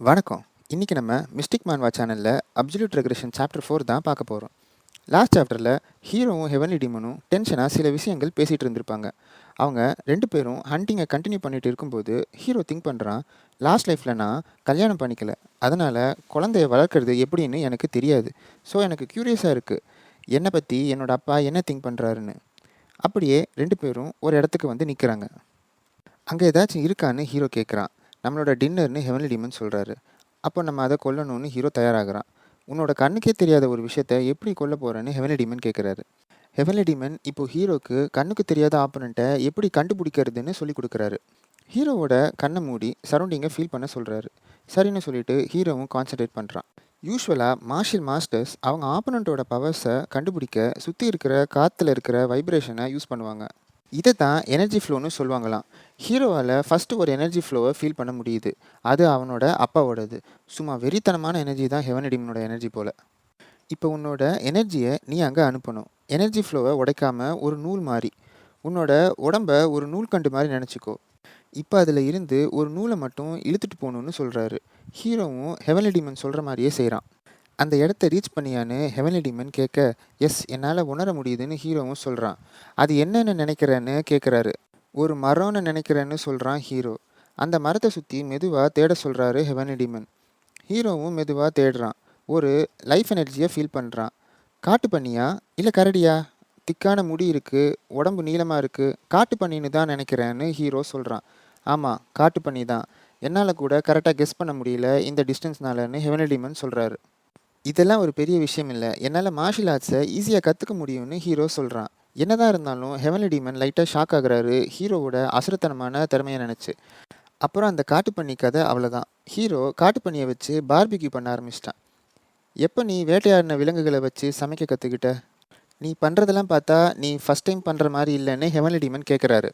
வணக்கம். இன்னைக்கு நம்ம மிஸ்டிக் மான்வா சேனலில் அப்சல்யூட் ரெக்ரெஷன் சாப்டர் 4 தான் பார்க்க போகிறோம். லாஸ்ட் சாப்டரில் ஹீரோவும் ஹெவன்லி டீமனும் டென்ஷனாக சில விஷயங்கள் பேசிகிட்டு இருந்திருப்பாங்க. அவங்க ரெண்டு பேரும் ஹண்டிங்கை கண்டினியூ பண்ணிட்டு இருக்கும்போது ஹீரோ திங்க் பண்ணுறான், லாஸ்ட் லைஃப்பில் நான் கல்யாணம் பண்ணிக்கல, அதனால் குழந்தைய வளர்க்குறது எப்படின்னு எனக்கு தெரியாது. ஸோ எனக்கு க்யூரியஸாக இருக்குது, என்னை பற்றி என்னோட அப்பா என்ன திங்க் பண்ணுறாருன்னு. அப்படியே ரெண்டு பேரும் ஒரு இடத்துக்கு வந்து நிற்கிறாங்க. அங்கே ஏதாச்சும் இருக்கான்னு ஹீரோ கேட்குறான். நம்மளோட டின்னர்னு ஹெவன்லி டீமன் சொல்கிறாரு. அப்போ நம்ம அதை கொல்லணும்னு ஹீரோ தயாராகிறான். உன்னோட கண்ணுக்கே தெரியாத ஒரு விஷயத்த எப்படி கொல்ல போகிறேன்னு ஹெவன்லி டீமன் கேட்குறாரு. ஹெவன்லி டீமன் இப்போ ஹீரோக்கு கண்ணுக்கு தெரியாத ஆப்பனண்ட்டை எப்படி கண்டுபிடிக்கிறதுன்னு சொல்லி கொடுக்குறாரு. ஹீரோவோட கண்ணை மூடி சரௌண்டிங்கை ஃபீல் பண்ண சொல்கிறாரு. சரின்னு சொல்லிட்டு ஹீரோவும் கான்சன்ட்ரேட் பண்ணுறான். யூஸ்வலாக மார்ஷியல் மாஸ்டர்ஸ் அவங்க ஆப்பனண்ட்டோட பவர்ஸை கண்டுபிடிக்க சுற்றி இருக்கிற காற்றுல இருக்கிற வைப்ரேஷனை யூஸ் பண்ணுவாங்க. இதை தான் எனர்ஜி ஃப்ளோன்னு சொல்லுவாங்களாம். ஹீரோவால் ஃபஸ்ட்டு ஒரு எனர்ஜி ஃப்ளோவை ஃபீல் பண்ண முடியுது. அது அவனோட அப்பாவோடது. சும்மா வெறித்தனமான எனர்ஜி தான் ஹெவன்லி டீமனோட எனர்ஜி போல். இப்போ உன்னோட எனர்ஜியை நீ அங்கே அனுப்பணும். எனர்ஜி ஃப்ளோவை உடைக்காமல் ஒரு நூல் மாதிரி உன்னோட உடம்ப ஒரு நூல்கண்டு மாதிரி நினச்சிக்கோ. இப்போ அதில் இருந்து ஒரு நூலை மட்டும் இழுத்துட்டு போகணுன்னு சொல்கிறாரு. ஹீரோவும் ஹெவன்லி டீமன் சொல்கிற மாதிரியே செய்கிறான். அந்த இடத்த ரீச் பண்ணியான்னு ஹெவன்லி டீமன் கேட்க, எஸ் என்னால் உணர முடியுதுன்னு ஹீரோவும் சொல்கிறான். அது என்னென்னு நினைக்கிறேன்னு கேட்குறாரு. ஒரு மரம்னு நினைக்கிறேன்னு சொல்கிறான் ஹீரோ. அந்த மரத்தை சுற்றி மெதுவாக தேட சொல்கிறாரு ஹெவன்லி டீமன். ஹீரோவும் மெதுவாக தேடுறான். ஒரு லைஃப் எனர்ஜியை ஃபீல் பண்ணுறான். காட்டு பண்ணியா இல்லை கரடியா? திக்கான முடி இருக்குது, உடம்பு நீளமாக இருக்குது, காட்டு பண்ணின்னு தான் நினைக்கிறேன்னு ஹீரோ சொல்கிறான். ஆமாம், காட்டு பண்ணி தான். என்னால் கூட கரெக்டாக கெஸ் பண்ண முடியல இந்த டிஸ்டன்ஸ்னாலன்னு ஹெவன்லி டீமன் சொல்கிறாரு. இதெல்லாம் ஒரு பெரிய விஷயம் இல்லை, என்னால் மார்ஷியல் ஆர்ட்ஸை ஈஸியாக கற்றுக்க முடியும்னு ஹீரோ சொல்கிறான். என்னதான் இருந்தாலும் ஹெவன்லி டீமன் லைட்டாக ஷாக் ஆகுறாரு ஹீரோவோட அசுரத்தனமான திறமையை நினச்சி. அப்புறம் அந்த காட்டுப்பண்ணி கதை அவ்வளோதான். ஹீரோ காட்டுப்பண்ணியை வச்சு பார்பிக்யூ பண்ண ஆரம்பிச்சிட்டான். எப்போ நீ வேட்டையாடின விலங்குகளை வச்சு சமைக்க கற்றுக்கிட்ட? நீ பண்ணுறதெல்லாம் பார்த்தா நீ ஃபஸ்ட் டைம் பண்ணுற மாதிரி இல்லைன்னு ஹெவன்லி டீமன் கேட்குறாரு.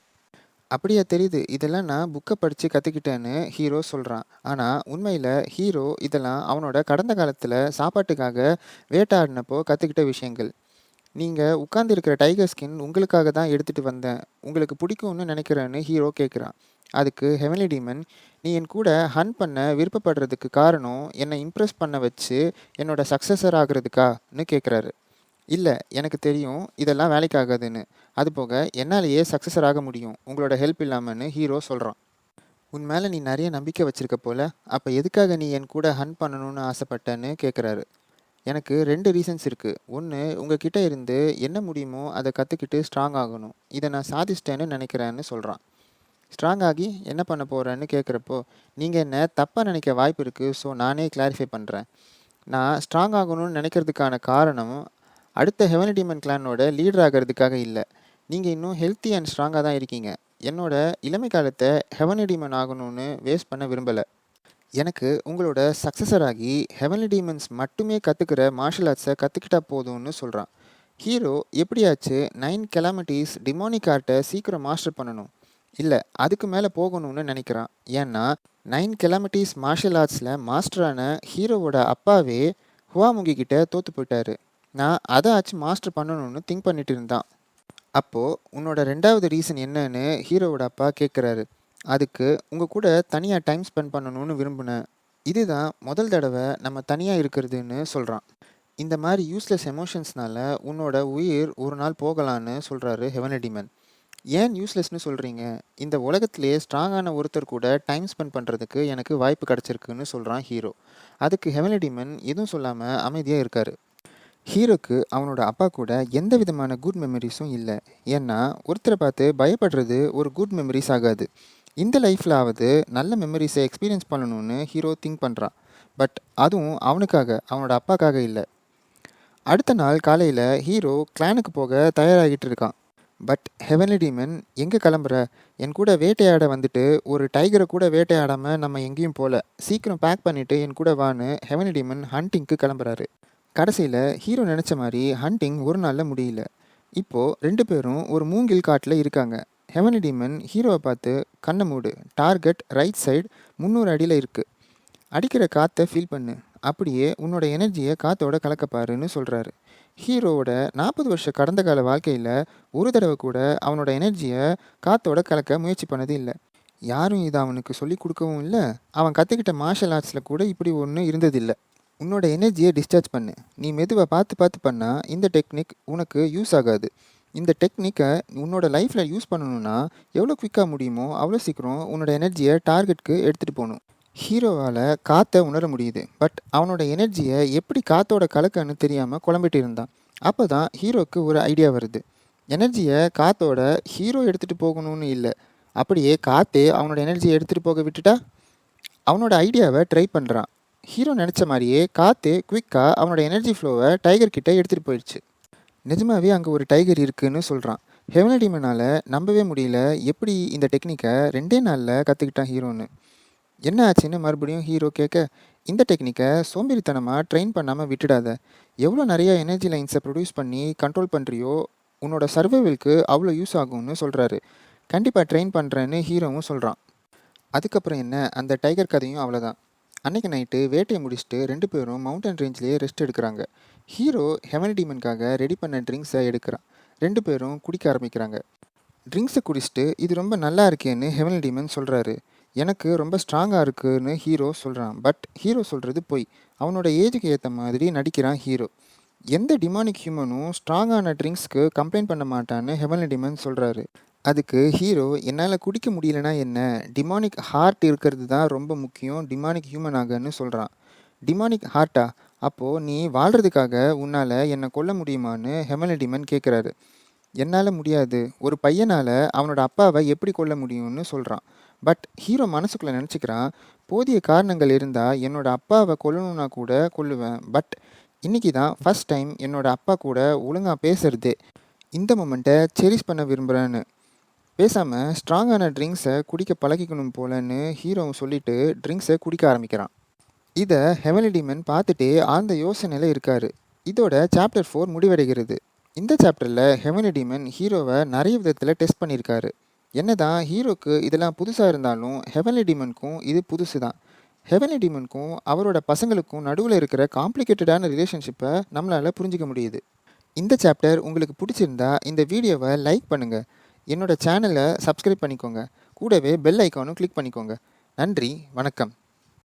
அப்படியா தெரியுது, இதெல்லாம் நான் புக்கை படித்து கற்றுக்கிட்டேன்னு ஹீரோ சொல்கிறான். ஆனால் உண்மையில் ஹீரோ இதெல்லாம் அவனோட கடந்த காலத்தில் சாப்பாட்டுக்காக வேட்டையாடினப்போ கற்றுக்கிட்ட விஷயங்கள். நீங்கள் உட்கார்ந்துருக்கிற டைகர் ஸ்கின் உங்களுக்காக தான் எடுத்துகிட்டு வந்தேன், உங்களுக்கு பிடிக்கும்னு நினைக்கிறேன்னு ஹீரோ கேட்குறான். அதுக்கு ஹெவன்லி டீமன், நீ என் கூட ஹண்ட் பண்ண விருப்பப்படுறதுக்கு காரணம் என்னை இம்ப்ரெஸ் பண்ண வச்சு என்னோட சக்ஸஸர் ஆகிறதுக்கான்னு கேட்குறாரு. இல்லை, எனக்கு தெரியும் இதெல்லாம் வேலைக்காகாதுன்னு. அதுபோக என்னாலேயே சக்ஸஸர் ஆக முடியும் உங்களோட ஹெல்ப் இல்லாமல்னு ஹீரோ சொல்கிறான். உன் மேலே நீ நிறைய நம்பிக்கை வச்சுருக்க போல, அப்போ எதுக்காக நீ என் கூட ஹண்ட் பண்ணணும்னு ஆசைப்பட்டேன்னு கேட்குறாரு. எனக்கு ரெண்டு ரீசன்ஸ் இருக்குது. ஒன்று, உங்ககிட்ட இருந்து என்ன முடியுமோ அதை கற்றுக்கிட்டு ஸ்ட்ராங் ஆகணும். இதை நான் சாதிச்சிட்டேன்னு நினைக்கிறேன்னு சொல்கிறான். ஸ்ட்ராங் ஆகி என்ன பண்ண போகிறேன்னு கேட்குறப்போ, நீங்கள் என்ன தப்பாக நினைக்க வாய்ப்பு இருக்குது, ஸோ நானே கிளாரிஃபை பண்ணுறேன். நான் ஸ்ட்ராங் ஆகணும்னு நினைக்கிறதுக்கான காரணம் அடுத்த ஹெவன்லி டீமன் கிளானோட லீடர் ஆகிறதுக்காக இல்லை. நீங்கள் இன்னும் ஹெல்த்தி அண்ட் ஸ்ட்ராங்காக தான் இருக்கீங்க. என்னோட இளமை காலத்தை ஹெவன்லி டீமன் ஆகணும்னு வேஸ்ட் பண்ண விரும்பலை. எனக்கு உங்களோட சக்ஸஸர் ஆகி ஹெவன்லி டீமன்ஸ் மட்டுமே கற்றுக்கிற மார்ஷியல் ஆர்ட்ஸை கற்றுக்கிட்டா போதும்னு சொல்கிறான். ஹீரோ எப்படியாச்சு 9 கெலாமிட்டிஸ் டிமோனிக் ஆர்ட்டை சீக்கிரம் மாஸ்டர் பண்ணணும், இல்லை அதுக்கு மேலே போகணும்னு நினைக்கிறான். ஏன்னா 9 கெலாமிட்டிஸ் மார்ஷியல் ஆர்ட்ஸில் மாஸ்டரான ஹீரோவோட அப்பாவே ஹுவாமுங்கி கிட்ட தோற்று போயிட்டாரு. நான் அதை ஆச்சு மாஸ்டர் பண்ணணும்னு திங்க் பண்ணிட்டு இருந்தான். அப்போது உன்னோட ரெண்டாவது ரீசன் என்னன்னு ஹீரோவோட அப்பா கேட்குறாரு. அதுக்கு உங்கள் கூட தனியாக டைம் ஸ்பெண்ட் பண்ணணும்னு விரும்பினேன். இதுதான் முதல் தடவை நம்ம தனியாக இருக்கிறதுன்னு சொல்கிறான். இந்த மாதிரி யூஸ்லெஸ் எமோஷன்ஸ்னால உன்னோட உயிர் ஒரு நாள் போகலான்னு சொல்கிறாரு ஹெவன்லி டீமன். ஏன் யூஸ்லெஸ்னு சொல்கிறீங்க? இந்த உலகத்திலேயே ஸ்ட்ராங்கான ஒருத்தர் கூட டைம் ஸ்பெண்ட் பண்ணுறதுக்கு எனக்கு வாய்ப்பு கிடச்சிருக்குன்னு சொல்கிறான் ஹீரோ. அதுக்கு ஹெவன்லி டீமன் எதுவும் சொல்லாமல் அமைதியாக இருக்கார். ஹீரோக்கு அவனோட அப்பா கூட எந்த விதமான குட் மெமரிஸும் இல்லை. ஏன்னா ஒருத்தரை பார்த்து பயப்படுறது ஒரு குட் மெமரிஸ் ஆகாது. இந்த லைஃப்லாவது நல்ல மெமரிஸை எக்ஸ்பீரியன்ஸ் பண்ணணும்னு ஹீரோ திங்க் பண்ணுறான். பட் அதுவும் அவனுக்காக, அவனோட அப்பாக்காக இல்லை. அடுத்த நாள் காலையில் ஹீரோ கிளானுக்கு போக தயாராகிட்டு இருக்கான். பட் ஹெவன்லி டீமன், எங்கே கிளம்புற? என் கூட வேட்டையாட வந்துட்டு ஒரு டைகரை கூட வேட்டையாடாமல் நம்ம எங்கேயும் போகல, சீக்கிரம் பேக் பண்ணிவிட்டு என் கூட வான்னு ஹெவன்லி டீமன் ஹண்டிங்க்கு கிளம்புறாரு. கடைசியில் ஹீரோ நினச்ச மாதிரி ஹண்டிங் ஒரு நாளில் முடியல. இப்போது ரெண்டு பேரும் ஒரு மூங்கில் காட்டில் இருக்காங்க. ஹெவன்லி டீமன் ஹீரோவை பார்த்து, கண்ணை மூடு, டார்கெட் ரைட் சைடு 300 அடியில் இருக்குது, அடிக்கிற காற்றை ஃபீல் பண்ணு, அப்படியே உன்னோட எனர்ஜியை காற்றோட கலக்கப்பாருன்னு சொல்கிறாரு. ஹீரோவோட 40 வருஷ கடந்த கால வாழ்க்கையில் ஒரு தடவை கூட அவனோட எனர்ஜியை காற்றோட கலக்க முயற்சி பண்ணது இல்லை. யாரும் இதை அவனுக்கு சொல்லி கொடுக்கவும் இல்லை, அவன் கற்றுக்கிட்ட மார்ஷல் ஆர்ட்ஸில் கூட இப்படி ஒன்று இருந்ததில்லை. உன்னோட எனர்ஜியை டிஸ்சார்ஜ் பண்ணு. நீ மெதுவாக பார்த்து பார்த்து பண்ணால் இந்த டெக்னிக் உனக்கு யூஸ் ஆகாது. இந்த டெக்னிக்கை உன்னோட லைஃப்பில் யூஸ் பண்ணணுன்னா எவ்வளோ குயிக்காக முடியுமோ அவ்வளோ சீக்கிரம் உன்னோட எனர்ஜியை டார்கெட்டுக்கு எடுத்துகிட்டு போகணும். ஹீரோவால் காற்றை உணர முடியுது, பட் அவனோட எனர்ஜியை எப்படி காற்றோட கலக்கன்னு தெரியாமல் குழம்பிட்டு இருந்தான். அப்போ தான் ஹீரோவுக்கு ஒரு ஐடியா வருது. எனர்ஜியை காற்றோட ஹீரோ எடுத்துகிட்டு போகணும்னு இல்லை, அப்படியே காற்றே அவனோட எனர்ஜியை எடுத்துகிட்டு போக விட்டுட்டா. அவனோட ஐடியாவை ட்ரை பண்ணுறான். ஹீரோ நினச்ச மாதிரியே காற்றே குயிக்காக அவனோட எனர்ஜி ஃப்ளோவை டைகர் கிட்டே எடுத்துகிட்டு போயிடுச்சு. நிஜமாவே அங்கே ஒரு டைகர் இருக்குன்னு சொல்கிறான். ஹெவன்லி டீமனால் நம்பவே முடியல, எப்படி இந்த டெக்னிக்கை 2 நாளில் கற்றுக்கிட்டான் ஹீரோன்னு. என்ன ஆச்சுன்னு மறுபடியும் ஹீரோ கேட்க, இந்த டெக்னிக்கை சோம்பேறித்தனமாக ட்ரெயின் பண்ணாமல் விட்டுடாத. எவ்வளோ நிறையா எனர்ஜி லைன்ஸை ப்ரொடியூஸ் பண்ணி கண்ட்ரோல் பண்ணுறியோ உன்னோட சர்வைவலுக்கு அவ்வளோ யூஸ் ஆகும்னு சொல்கிறாரு. கண்டிப்பாக ட்ரெயின் பண்ணுறேன்னு ஹீரோவும் சொல்கிறான். அதுக்கப்புறம் என்ன, அந்த டைகர் கதையும் அவ்வளோதான். அன்றைக்கி நைட்டு வேட்டையை முடிச்சுட்டு 2 பேரும் மவுண்டன் ரேஞ்சிலேயே ரெஸ்ட் எடுக்கிறாங்க. ஹீரோ ஹெவன்லி டீமனுக்காக ரெடி பண்ண ட்ரிங்க்ஸை எடுக்கிறான். 2 பேரும் குடிக்க ஆரம்பிக்கிறாங்க. ட்ரிங்க்ஸை குடிச்சிட்டு இது ரொம்ப நல்லா இருக்கேன்னு ஹெவன்லி டீமன் சொல்கிறாரு. எனக்கு ரொம்ப ஸ்ட்ராங்காக இருக்குன்னு ஹீரோ சொல்கிறான். பட் ஹீரோ சொல்கிறது பொய். அவனோட ஏஜுக்கு ஏற்ற மாதிரி நடிக்கிறான் ஹீரோ. எந்த டிமானிக் ஹியூமனும் ஸ்ட்ராங்கான ட்ரிங்க்ஸ்க்கு கம்ப்ளைண்ட் பண்ண மாட்டான்னு ஹெவன்லி டீமன் சொல்கிறாரு. அதுக்கு ஹீரோ, என்னால் குடிக்க முடியலனா என்ன, டிமானிக் ஹார்ட் இருக்கிறது தான் ரொம்ப முக்கியம் டிமானிக் ஹியூமன் ஆகன்னு சொல்கிறான். டிமானிக் ஹார்ட்டா? அப்போது நீ வாழ்கிறதுக்காக உன்னால் என்னை கொல்ல முடியுமான்னு ஹெவன்லி டீமன் கேட்குறாரு. என்னால் முடியாது, ஒரு பையனால் அவனோட அப்பாவை எப்படி கொல்ல முடியும்னு சொல்கிறான். பட் ஹீரோ மனசுக்குள்ளே நினச்சிக்கிறான், போதிய காரணங்கள் இருந்தால் என்னோட அப்பாவை கொல்லணுன்னா கூட கொல்லுவேன். பட் இன்றைக்கி தான் ஃபஸ்ட் டைம் என்னோட அப்பா கூட ஒழுங்காக பேசுகிறதே. இந்த மொமெண்ட்டை செரிஷ் பண்ண விரும்புகிறேன்னு. பேசாமல் ஸ்ட்ராங்கான ட்ரிங்க்ஸை குடிக்க பழகிக்கணும் போலன்னு ஹீரோ சொல்லிட்டு ட்ரிங்க்ஸை குடிக்க ஆரம்பிக்கிறான். இதை ஹெவன்லி டீமன் பார்த்துட்டே ஆழ்ந்த யோசனையில் இருக்கார். இதோட சாப்டர் 4 முடிவடைகிறது. இந்த சாப்டரில் ஹெவன்லி டீமன் ஹீரோவை நிறைய விதத்தில் டெஸ்ட் பண்ணியிருக்காரு. என்னதான் ஹீரோக்கு இதெல்லாம் புதுசாக இருந்தாலும் ஹெவன்லி டீமனுக்கும் இது புதுசு தான். ஹெவன்லி டீமனுக்கும் அவரோட பசங்களுக்கும் நடுவில் இருக்கிற காம்ப்ளிகேட்டடான ரிலேஷன்ஷிப்பை நம்மளால் புரிஞ்சிக்க முடியுது. இந்த சாப்டர் உங்களுக்கு பிடிச்சிருந்தா இந்த வீடியோவை லைக் பண்ணுங்கள், என்னோட சேனலை சப்ஸ்கிரைப் பண்ணிக்கோங்க, கூடவே பெல் ஐக்கானும் கிளிக் பண்ணிக்கோங்க. நன்றி, வணக்கம்.